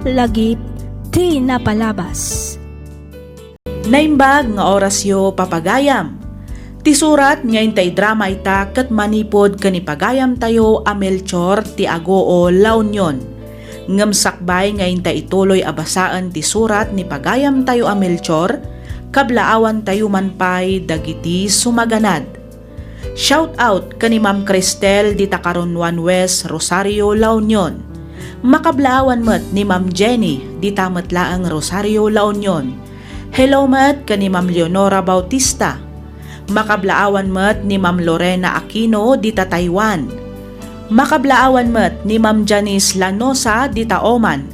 lagip ti napalabas. Naimbag nga orasyo papagayam. Ti surat nga intay drama ita ket manipod kanipagayam tayo a Melchor ti Agoo La Union. Ngem sakbay nga intay ituloy abasaan ti surat ni pagayam tayo a Melchor, kablaawan tayo manpay dagiti sumaganad. Shout out kani Ma'am Cristel di Takaronwan West, Rosario, La Union. Makablaawan met ni Ma'am Jenny di Tamatlaang Rosario, La Union. Hello met kani Ma'am Leonora Bautista. Makablaawan met ni Ma'am Lorena Aquino di Taiwan. Makablaawan met ni Ma'am Janice Lanosa di Oman.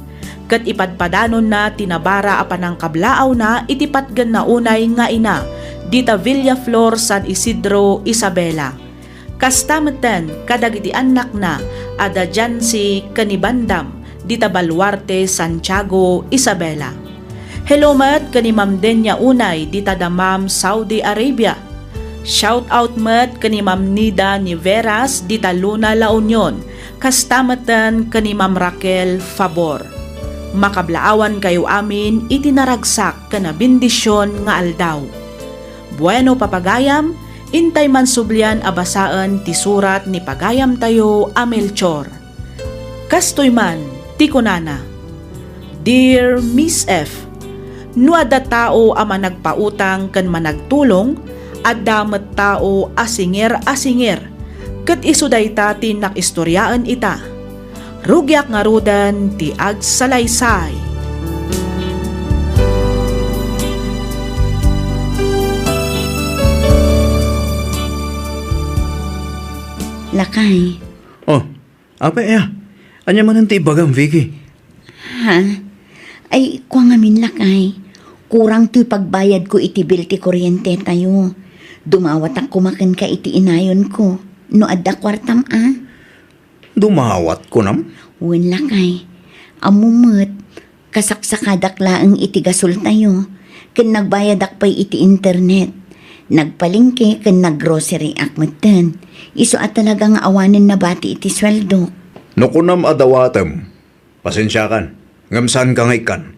Ket ipadpadanon na tinabara apan ang kablaaw na itipatgan na unay nga ina dita Villaflor, San Isidro, Isabela. Kastameten kadagiti anak na ada Jansi Kanibandam dita Baluarte, Santiago, Isabela. Hello met kani Ma'am Denya Unay dita Damam, Saudi Arabia. Shout out met kani Ma'am Nida Niveras dita Luna, La Union. Kastameten kani Ma'am Raquel Favor. Makablaawan kayo amin itinaragsak kana bendisyon nga aldaw. Bueno papagayam, intay man sublian abasaan ti surat ni pagayam tayo a Melchor. Kastoy man, ti kunana. Dear Miss F, nuada tao ama nagpautang kan managtulong, at damat tao asingir, ket isuday tati nakistoryaan ita. Rugyak nga rudan ti agsalaysay. Lakay. Oh, apa ya? Anya man ti bagam, Vicky? Ha? Ay, kwa ngamin lakay. Kurang to'y pagbayad ko iti bill ti kuryente tayo. Dumawat ang kumakan ka iti inayon ko. No adda kwartam Dumawat ko nam? Wen lakay. Amumot. Kasaksakadak laang iti gasol tayo. Ken nagbayadak pa'y iti internet. Nagpalingke ken naggrocery akmeten. Iso at talagang awanin na bati iti sweldo. No kunam adawatem. Pasensya kan. Ngamsan ka ngaykan.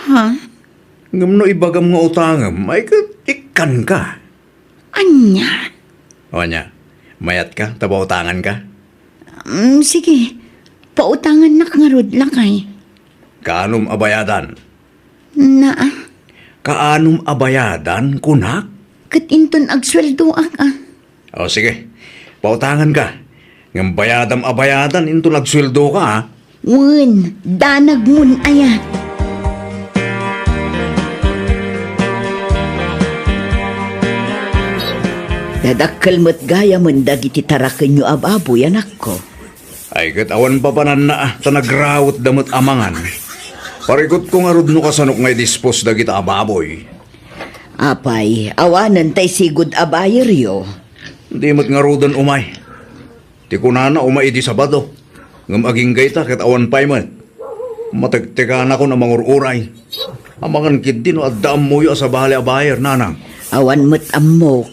Ha? Ngam no ibagam nga utangam, ay ikan ka. Anya? O nya, mayat ka, tabautangan ka. Sige. Pautangan na kangarod lakay. Kaanum abayadan? Na, Kaanum abayadan, kunak? kat inton agsweldo O sige, pautangan ka. Ngam bayadam abayadan, into nagsweldo ka ha. Wen, danag mun aya. Dadakkel mo't gaya man dagiti taraken nyo ababoy anak ko. Ay awan pa panan na ta nagrawot damot amangan. Parikot ko nga rod no kasanok ngay dispose dagita ababoy. Apay, awanan tay sigud abayeryo. Di mo't nga rodan umay. Ti kunana umay di Sabado. Ngam aging gayta ket awan pay man. Matagtekan ako na mangururay. Amangan kid din no adda amuyo sa bahali abayer nanang. Awan mo't amok.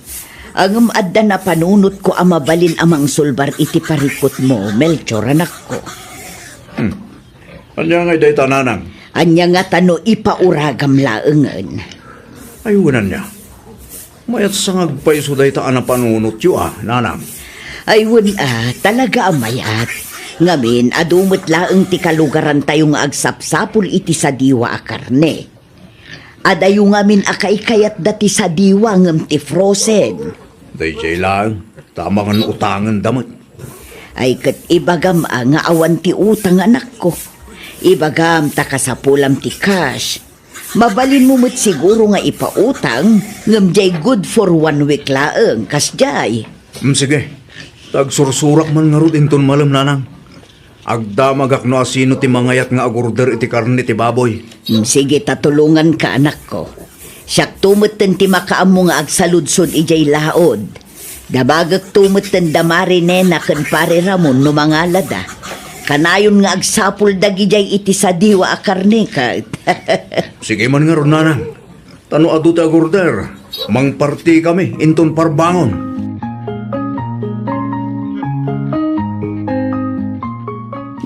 Ang adda na panunot ko amabalin amang sulbar iti parikot mo, Melchor anak ko. Anya ngay day tananang? Anya nga tano ipauragam laengen. Ayunan niya. Mayat sa ngagpaiso day ta ana panunot yu nanang. Ay talaga amayat. Ngamin, adumot laeng ti kalugaran tayo nga agsapsapul iti sa diwa a karne. Adayo ngamin akaykayat dati sa diwa ngem ti frozen. Day lang, tama nga utangan damot. Ay kat ibagam nga awan ti utang anak ko. Ibagam takasapulam ti cash. Mabalin mo mo't siguro nga ipautang ngem jay good for 1 week laeng kasjay. Sige, tagsursurak man nga rod inton malam nanang. Agdamagak no asino ti mangayat nga agurder iti karne ti baboy. Sige, tatulungan ka anak ko. Siyak tumutten ti makaamo nga agsaludsod ijay laod. Dabagak tumutten damari nena ken pare Ramon no mangalada. Kanayon nga agsapul dagijay iti sa diwa a karne ka. Sige man nga ron nanang. Tano adu ti agurder. Mangparti kami inton parbangon.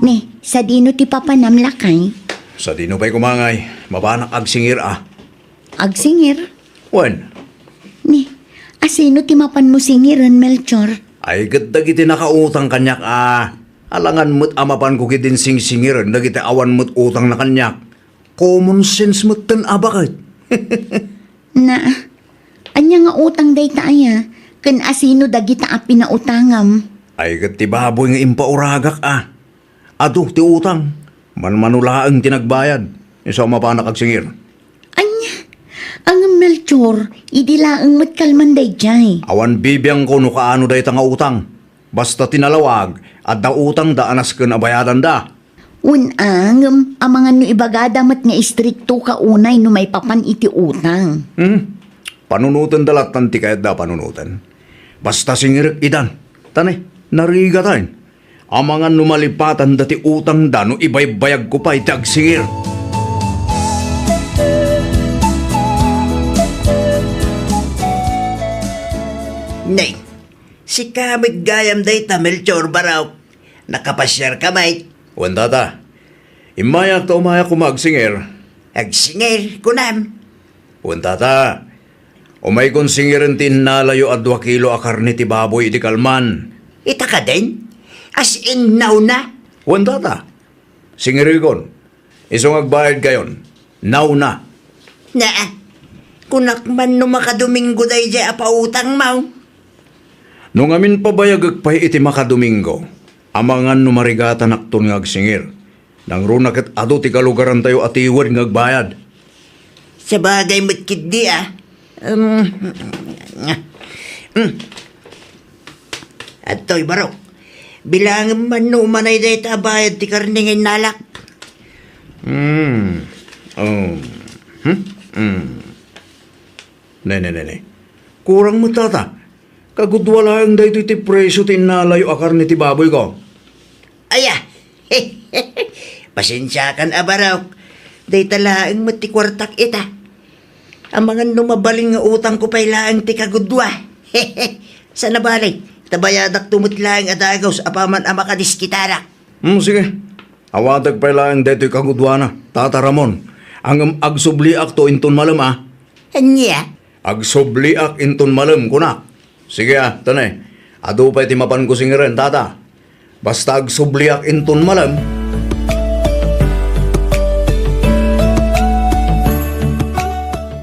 Ne, sa dino ti papanamlakay? Sa dino pa'y kumangay, mabanak ag singir ah. Agsingir? Wen, Ni, asino ti mapan mo singiran, Melchor? ay gadag iti nakautang kanyak ah. Alangan mo't amapan ko kitin sing-singiran, nagiti awan mo't utang na kanyak. Common sense mo't tan abakit. Na, anya nga utang day taaya, kan asino dagita a pinautangam. Ay kat ti baboy nga impauragak ah. Ado ti utang, manmanulaang tinagbayad. Isa mapanak ag singir. Anya, ang Melchor, idilaang matkalman day jay. Awan bibiyang ko no kaano day nga utang. Basta tinalawag, at da utang da anas ka nabayadan da. Unang, amangan no ibagada mat nga istrikto ka unay no may papan iti utang. Panunutan dalat tanti kahit da panunutan. Basta singirik idan. Tanay, nariga tayo. Amangan numalipatan dati utang da no ibaybayag ko pa itag singir. Nay, si kamig gayam day ta Melchor baraw. Nakapasyar ka, mate. Wanda ta, imayak ta umayak ko magsingir. Agsingir, kunam. Wanda ta, umay kong singirin tinalayo at 2 kilo a karne ti baboy di kalman. Ita ka din? As in now na? Wanda ta, singiri kon. Isong agbayad gayon, now na. Na, kunak man no makadomingo day jay apautang mau. Nung amin pabayagag pa iti makadomingo, amangan numarigata nakton nga agsingir. Nang runakit ado ti kalugaran tayo at iwad nga agbayad. Sa bagay matkid di ah. At to'y baro, bilang man no manay day ta bayad ti karne ngay nalak. Ne. Kurang mo tata. Kagudwala ang dayto iti presyo tinalayo akar ni ti baboy ko. Aya, pasensya kan abaraw. Day talaang matikwartak ita. Ang mga numabaling nga utang ko pa'y laang ti kagudwa. Sa nabalik, tabayadak tumutlaang adagaw sa apaman ang makadiskitarak. Sige. Awadag pa lang dayto'y kagudwana. Tata Ramon, ang agsubliak to inton malam ah. Anya? Agsubliak inton malam kunak. Sige tanay. Ado pa iti mapan ko singirin, tata. Basta agsubliak inton malam.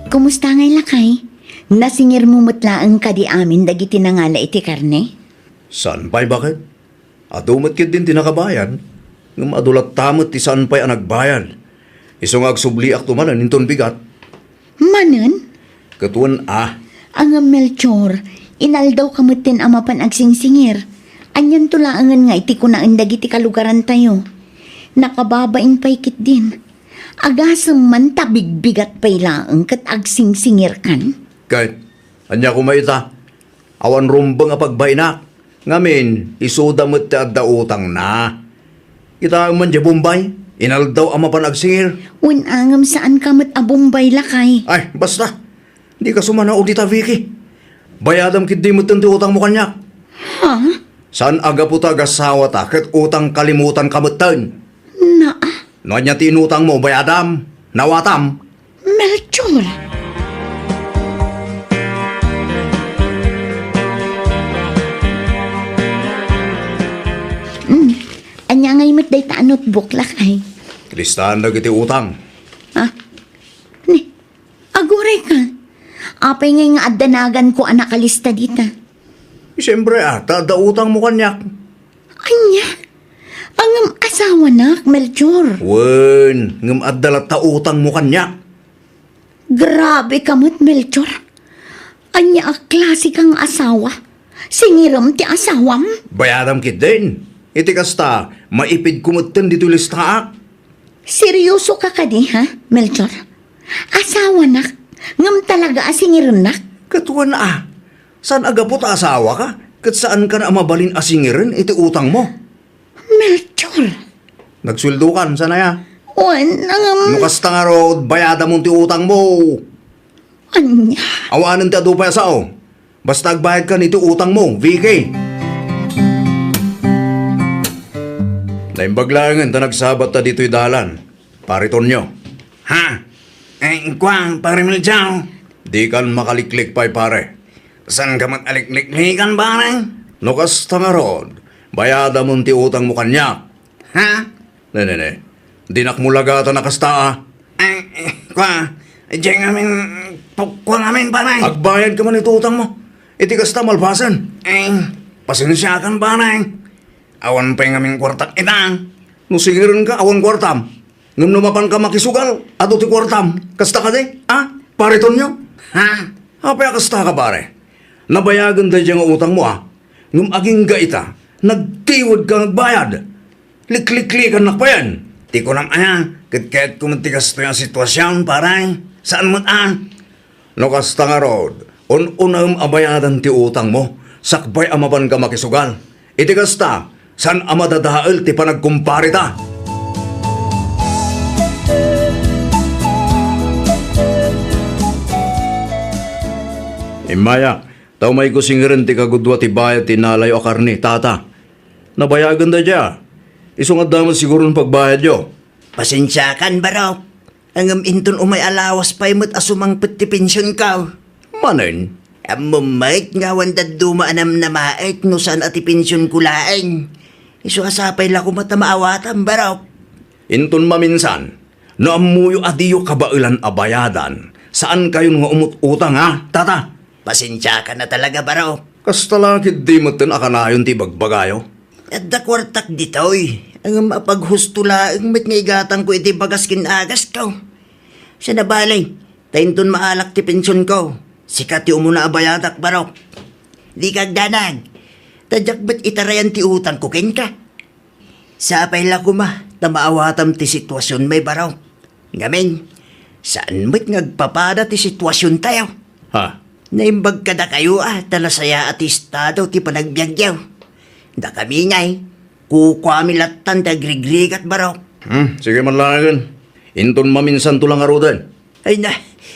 Kumusta ngay lakay? Nasingir mo mutlaang kadi amin dagiti nangala iti karne? San pa'y bakit? Ado matkid din tinakabayan. Ngam adulat tamot ti san pa'y ang nagbayad. Isong agsubliak to malan inton bigat. Manan? Katuan Ang Melchor, inaldaw kamutin amapan agsingsingir. Anyan tulaangan nga iti kunaan dagiti kalugaran tayo. Nakababain pa'y kit din. Agasam man tabigbigat pa'y laang kat agsingsingir kan. Kahit, anya kumaita. Awan rumbang apagbaynak. Ngamin, isuda mo't ti adda utang na. Kita man di Bombay, inaldaw ang mapanagsingir. Unangam saan kamat abumbay lakay. Ay, basta. Di ka sumanaod dita, Vicky. Bayadam kit di mo ti utang mo kanyak. Ha? Saan aga po tagasawa ta, kat utang kalimutan kamutan. Na, No anya tinutang mo, bayadam, nawatam. Melchor. Anya ngay mat day ta notebook lakay. Listahan na kiti utang. Ha? Ni, aguray ka. Apay ngay nga adanagan ko ang nakalista dita. Siyempre tada utang mo kanyak. Anya, ang asawa na, Melchor. Wen, ngam addalat ta utang mo kanyak. Grabe ka mo't, Melchor. Anya a klase kang asawa. Singiram ti asawam. Bayadam kit din. Iti kasta, maipid kumutin dito listaak. Seryoso ka kadi, ha, Melchor? Asawa na, ngam talaga asingiram na. Katuan saan aga po ta asawa ka? Kat saan ka na mabalin asingirin iti utang mo? Melchor. Nagswildukan, sana ya? Nangam... Nukas ta nga rod, bayada mong ti utang mo. Anya. Awanan ti ado pa sao. Basta agbayad ka niti utang mo, Vicky. Naimbaglangan ta nagsabat ta dito'y dalan. Paritonyo. Ha? Kwang, pare Melchor. Di kan makaliklik pa'y pare. Saan ka mag-alik-liklikan, pare? No kasta nga rod, bayada mo ti utang mo kanya. Ha? Ne. Dinak mo lagata na kasta ah. Diyan ngamin, pukwa ngamin, pare. Agbayad ka man ito utang mo. Iti kasta malpasan. Pasensya kan, pare. Awan pa yung aming kwartak itang. No sigirin ka, awan kwartam. Ngam numapan ka makisugal, ato ti kwartam. Kasta ka di, ah? Pariton nyo? Ha? Apaya kasta ka pare. Nabayagan da dyan nga utang mo ah. Ngam aging gaita, nagtiwad ka nagbayad. Likliklikan na pa yan. Di ko lang kahit kumatigas to yung sitwasyon, pare. Saan mo No kasta nga rod, unam abayadan ti utang mo, sakbay amaban ka makisugal. Iti kasta, saan amadadaal ti panagkumpari ta? Imaya, tao may kusingirin ti kagudwa ti bayad ti nalay o karni, tata. Nabayagan da dya. Isungad daman siguro ng pagbayad yo. Pasensya kan, baro. Ang inton umay alawas pa imot asumang pati pensyon ka. Manin, Mamait nga wandad dumaanam na mait no saan ati pensyon kulaing. Iso kasapay la ko matamaawatan, baro. inton maminsan, no amuyo adiyo kabailan abayadan. Saan kayo nga umut-utang ha, tata? Pasensya ka na talaga, baro. Kasta lakit di matin akanayon ti bagbagayo. At da kwartak ditoy. Ang mapaghustula ang mit nga igatang ko iti bagas kinagas ko. Sa nabalay, tainton maalak ti pensyon ko. Sikat ti umuna abayadak, baro. Di kagdanag. Tadyak ba't itarayan ti utang ko ken ka? Sapay la kuma, tamaawatam ti sitwasyon may, baro. Ngamin, saan ba't ngagpapada ti sitwasyon tayo? Ha? Naimbag ka da kayo talasaya at estado ti panagbyagyaw. Da kami ngay, kukwami latan tagrigrigat, baro. Sige man langan. Inton maminsan tulang arudan. Ay na,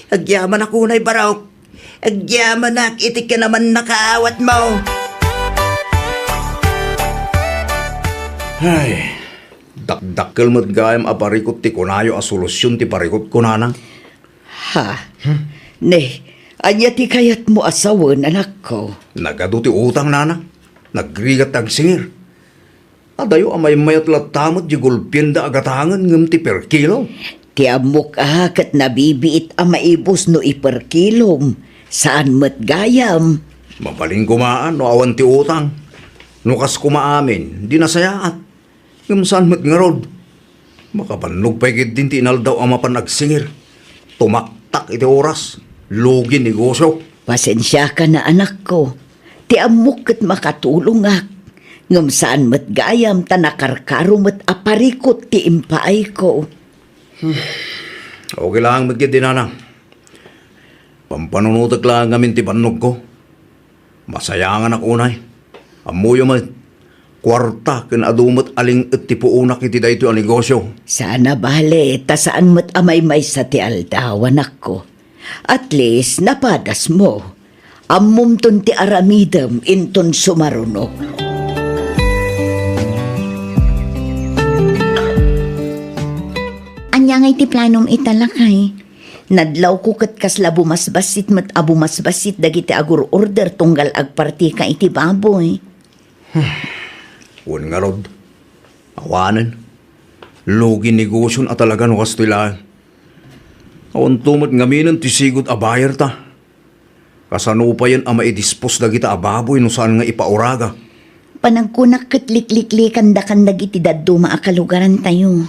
agyaman ako na'y, baro. Agyaman na, itik ka naman nakaawat mo. Ay, dakdakkel mo't gayam aparikot ti kunayo a solusyon ti parikot kunanang. Ha? Ne, anya ti kayat mo asawan, anak ko. Nagado ti utang nanang. Nagrigat ang singir. Adayo amay mayat latamot di gulpien da agatangan ngam ti per kilo. Ti amok kat nabibiit a maibos no iper kilom. Saan mat gayam? Mabaling kumaan no awan ti utang. Nukas kumaamin, di nasayaat. Ngam saan mat nga rod. Makapanlog paigid din ti inaldaw ang mapanagsingir. Tumaktak iti oras. Lugi negosyo. Pasensya ka na, anak ko. Ti amok kat makatulong ak. Ngam saan mat gayam ta nakarkaro mat aparikot ti impaay ko. Okay lang magkit din nanang. Pampanunutak lang ngamin ti panog ko. Masayangan ako unay. Amuyo mat. Kwarta ken adumat aling et ti puunak iti dayto ang negosyo. Sana bale, ta saan mat amay may sa ti aldaw, anak ko. At least, napadas mo. Ammum ton ti aramidam inton sumarunok. Anya ngay ti planom italakay. Nadlaw ko kat kasla bumasbasit mat abumasbasit dagiti agur order tunggal agparti ka iti baboy. Uwan nga rod. Awanan. Lugi negosyon at talaga no kastilaan. Awan tumat ngaminan ti sigod a buyer ta. Kasano pa yan ang maidispos na kita ababoy no saan nga ipauraga. Panagkunak kat likliklikan da kan dagiti daddo maakalugaran tayo.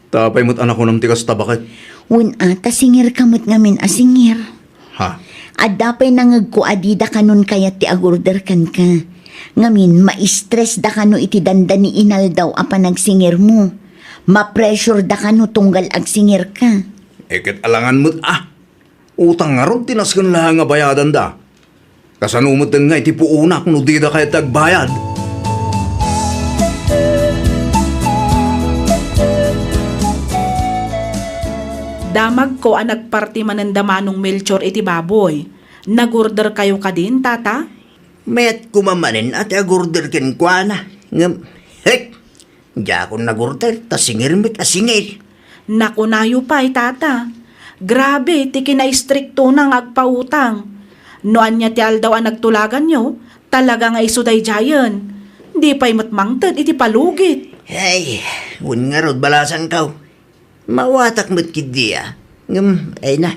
Tapay mo't anak ko ng tigas tabakit. Wun ata singir kamot ngamin asingir. Ha? Adapay nangag ko adida kanon kayat ti agurder kan ka. Ngamin ma-stress da kano iti danda ni inal daw a panagsingir mo. Ma-pressure da kano tunggal agsingir ka. Eket alangan mo't utang nga ron tinaskan lang nga bayadan da. Kasanumot din nga iti puunak no di da kaya tagbayad. Damag ko ang nagparti manandamanong Melchor iti baboy. Nagorder kayo ka din, tata? Mayat kumamanin at agurder ken kwa na. Hek! Diya akong nagurter, tas singir mit asingir. Nakunayo pa'y tata. Grabe, ti kinaistrikto nang agpautang. Noan niya ti aldaw ang nagtulagan nyo, talaga nga isuday jayan. Di pa'y matmangtad iti palugit. Ay, un nga rod balasan kaw. Mawatak mo't kidiya. Ay na,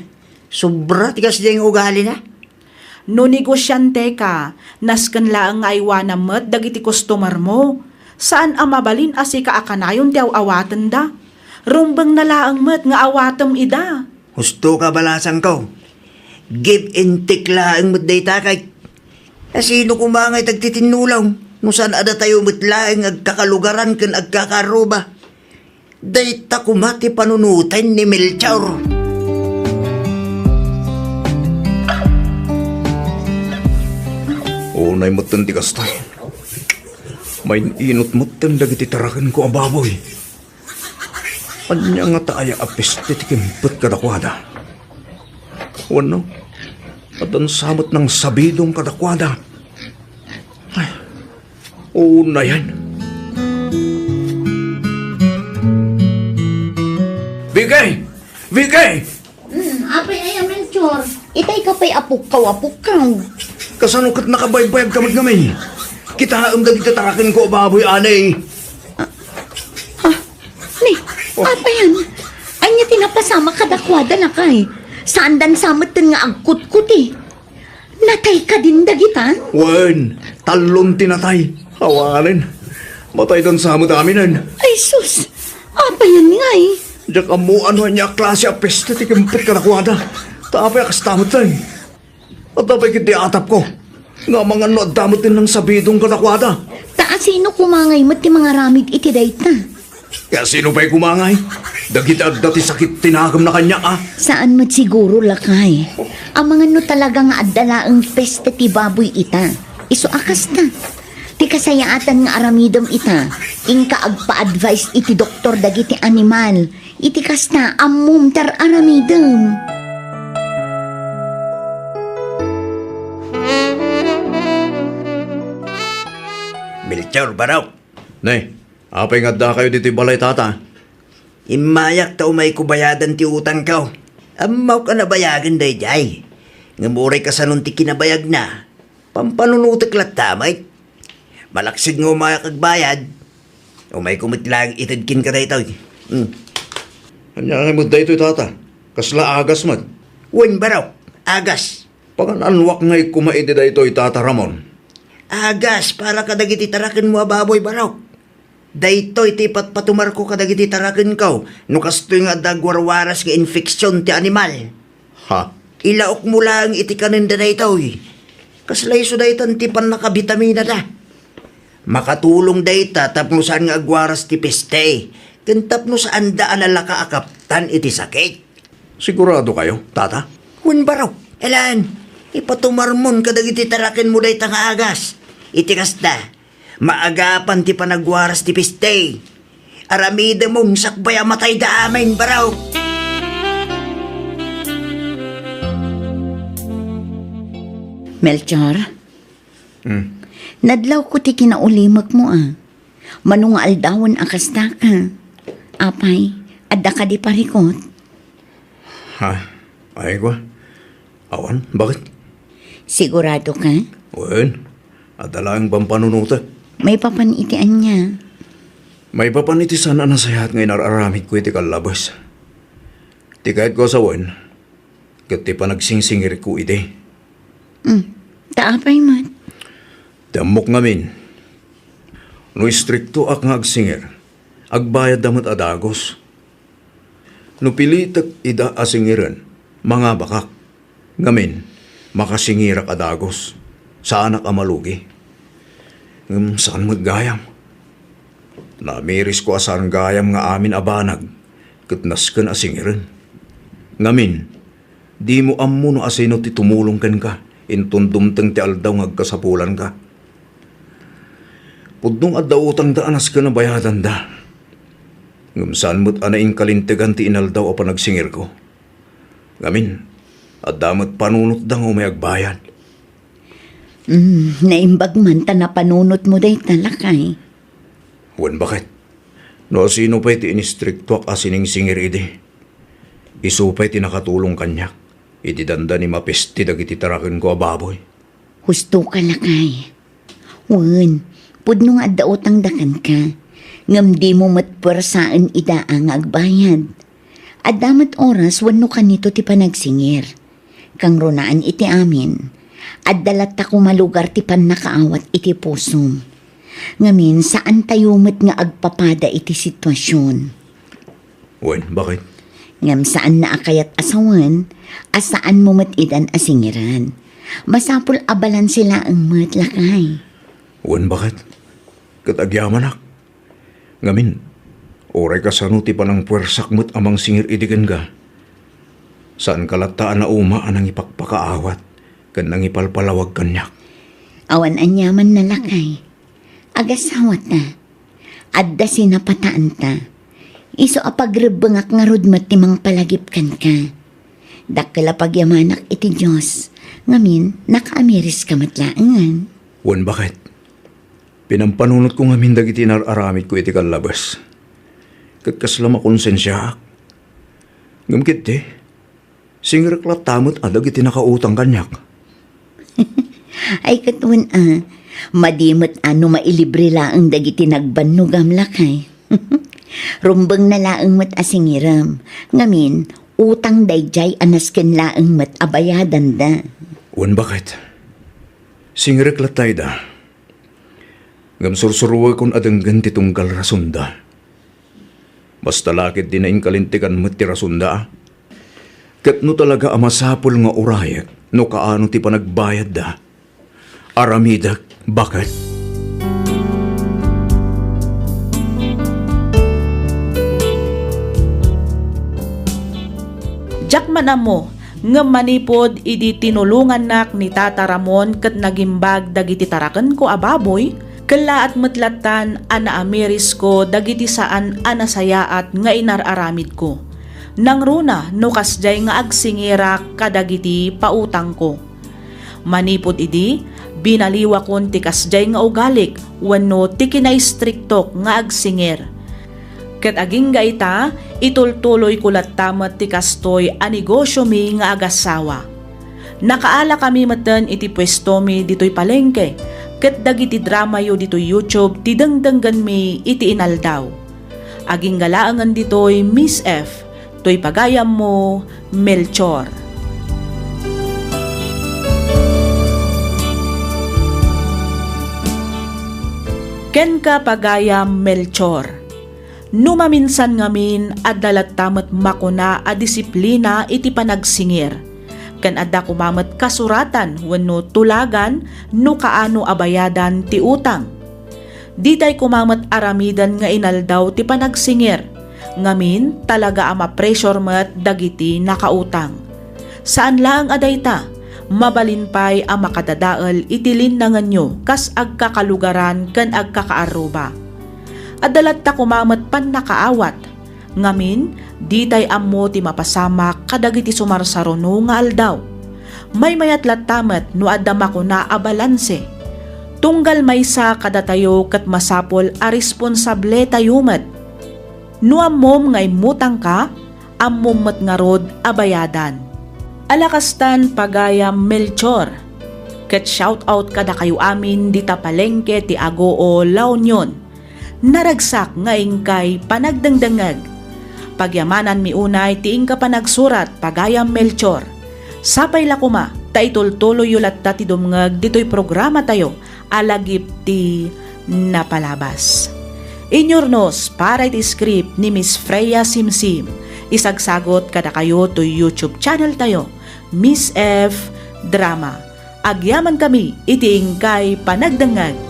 sobra tigas diya yung ugali na. No negosyante ka, nasken laang nga iwanam met dagiti customer mo. Saan ang mabalin asi ka akanayon ti awatan da? Rumbang na laang met nga awatem ida. Husto ka balasan kaw. Give and take laang mo't day takay. Sino kumangay tagtitinulaw? No saan ada tayo mo't laang agkakalugaran kan agkakaroba. Day ta kumati panunutan ni Melchor. Unay mo't ti kastay. May inot mo't dagiti tarakan ko ang baboy. Anya nga taaya apis titikimpot kadakwada. Wano? At ang samot ng sabidong kadakwada. Ay, una yan. Bigay! Bigay! Apay ay Melchor. Itay ka pa'y apuk-kaw. Kasanukat nakabaybayag kamad kami. Kita ang dagiti tarakan ko baboy anay. Ni, apay yan. Anya tinapasama kadakwada na kay. Saan dan samot nga agkut-kut eh. Natay ka din dagita? Wen, talon tinatay. Hawanin. Matay doon sa amot aminan. Ay sus, apay yan nga eh. Diyak amuan niya klase apis titikimpot kadakwada. Tapay akastamot tayo. At tapay kiti atap ko. Nga mga damot din ng sabidong kadakwada. Sino kumangay mo ti mga ramid iti dayta? Kaya sino pa'y kumangay? Dagiti agdati sakit tinagam na kanya Saan mo siguro lakay? Ang mga no talaga nga adalaang peste ti baboy ita. Iso akas ta. Ti kasayaatan nga aramidom ita. Ingka agpa-advise iti doktor dagiti animal. Iti kasta amum tar aramidom. Melchor baraw. Nay, apay nga da kayo dito balay tata. Imayak ta umay kubayadan ti utang kaw. Amaw ka nabayagan day jay. Ngamuray ka sa nun ti kinabayag na. Pampanunutik lat tamay. Malaksid nga umayak agbayad. Umay kumitlang itadkin ka day ito. Anya mo dito tata. Kasla agas mat. Wen baraw, agas. Pagananwak ngay kumaiti dito tata Ramon. Agas para kadagiti tarakin mo baboy baraw. Daytoy ti patumar ko kadagiti tarakin kaw. No kastoy nga dagwarwaras nga infeksyon ti animal. Ha? Ilaok mo lang iti kaninda na ito Kaslay so daytan ti pan nakabitamina da. Makatulong dayta tapno saan nga agwaras ti peste. Kantapno saan da analaka akaptan iti sakit. Sigurado kayo, tata? Hun baraw, elan. Ipatumarmon kadagiti tarakin mo dayta nga agas. Iti kasta, maagapan ti panagwaras ti piste. Aramida mong sakbay amatay da amin baraw. Melchor? Nadlaw ko ti kinaulimag mo Manung aldawon akasta ka. Apay, adda ka di parikot. Ha? Ay ko. Awan, bakit? Sigurado ka? Wen, adala ang pampanunuta. May papanitian niya. May papanitisan na nasayat ngayon araramid ko iti kalabas. Ti kahit ko sa wen, kati pa nagsingsingir ko iti. Taapay man. Damok ngamin. No istrikto ak nga agsingir, agbayad damot adagos. No pilitak ida asingiran, mga bakak. Ngamin, makasingirak adagos. Sa anak amalugi. Saan maggayam? Namiris ko asan gayam nga amin abanag, katnas kan asingiran. Ngamin, di mo amuno asino ti tumulong kan ka, intundumteng ti aldaw ngagkasapulan ka. Pudnong addaw utang daanas ka na bayadan da. Saan mo't anaing kalintigan ti inaldaw o panagsingir ko. Ngamin, adamot panunot dang umayagbayad. Naimbag man ta na panunot mo day talakay. Wan bakit? No sino pa'y ti inistriktuak asining singir ide. Isu pa'y tinakatulong kanyak. Iti danda ni mapesti dagiti taraken ko ababoy. Husto ka lakay. Wan, pudno nga daotang dakan ka. Ngam di mo matpursaan ida ang agbayad. Adamat oras wano kanito ti panagsingir. Kang runaan iti amin. Adalat ako malugar ti pan nakaawat iti pusom. Ngamin saan tayo met nga agpapada iti sitwasyon. Wen, bakit? Ngam saan na akayat asawan, asaan mo matidan asingiran. Masapul abalan sila ang matlakay. Wen, bakit? Katagyaman ak. Ngamin, oray ka sanuti pa ng puwersak mo't amang singir idigan ka. Saan kalataan na umaan ang ipakpakaawat, kan nang ipalpalawag kanyak. Awan anyaman na lakay. Agasawat na. Adda sinapataan ta. Iso apagrebengak nga rudmat timang palagip kan ka. Dakala pagyamanak iti Diyos. Ngamin, nakaamiris ka matlaangan. Wen, bakit? Pinampanunot ko ngamin dagiti nararamid ko iti kalabas. Kat kaslam akonsensya ak. Ngamkit singirklat tamot adag iti nakautang kanyak. Ay katun madimot ano mailibre laang dagiti nagbanugam lakay. Rumbang na laang mat asingiram. Ngamin, utang dayjay anasken laang mat abayadan da. Wen, bakit? Singirklat tayo da. Ngam sursuruwa kon adenggan ti tunggal rasunda. Basta lakit din na inkalintikan mo ti rasunda. Kat no talaga amasapol nga urayek, no kaano ti panagbayad da. Aramidak, bakit? Jakman mo, nga manipod idi tinulungan nak ni Tata Ramon kat nagimbag dagiti taraken ko ababoy, kala at matlatan ana amiris ko dagiti saan anasayaat nga inararamid ko. Nang runa no kasjay nga agsingira kadagiti pautang ko. Manipod idi, binaliwa kon ti kasjay nga ugalik wenno ti kinaistriktok nga agsingir. Ket aging gaita, itultuloy kulat tamat ti kastoy a negosyo mi nga agasawa. Nakaala kami maten iti pwesto mi ditoy palengke, ket dagiti drama yo ditoy YouTube ti dengdenggan mi iti inaldaw. Aging galaangan ditoy Miss F, toy pagayam mo, Melchor. Ken ka pagayam Melchor. Numaminsan ngamin adalat tamat makuna a disiplina iti panagsingir. Ken adda kumamet kasuratan wenno tulagan no kaano abayadan ti utang. Ditay kumamet aramidan nga inaldaw ti panagsingir. Ngamin talaga ama pressure met dagiti nakautang. Saan lang adayta? Mabalinpay ang makadadaal itilin na nganyo kas agkakalugaran ken agkakaaruba. Adalat ta kumamet pan nakaawat. Ngamin, ditay ammo ti mapasamak kadagiti sumarsarono nga aldaw. May mayatlat tamet no adda makuna a balanse. Tunggal maysa kada tayo kat masapol a responsable tayo met. No ammom nga imutang ka, ammom met nga rod abayadan. Alakastan pagayam Melchor. Ket shout out kada kayo amin dita palengke ti Agoo La Union. Naragsak nga ingkay panagdangdangag. Pagyamanan mi unay ti ingka panagsurat pagayam Melchor. Sapay lakuma, ta itultuloy yulat ta ti dumngag dito'y programa tayo, alagip ti napalabas. Inyornos para iti script ni Miss Freya Simsim. Isagsagot kada kayo to YouTube channel tayo, Miss F Drama. Agyaman kami iti ingkay panagdangag.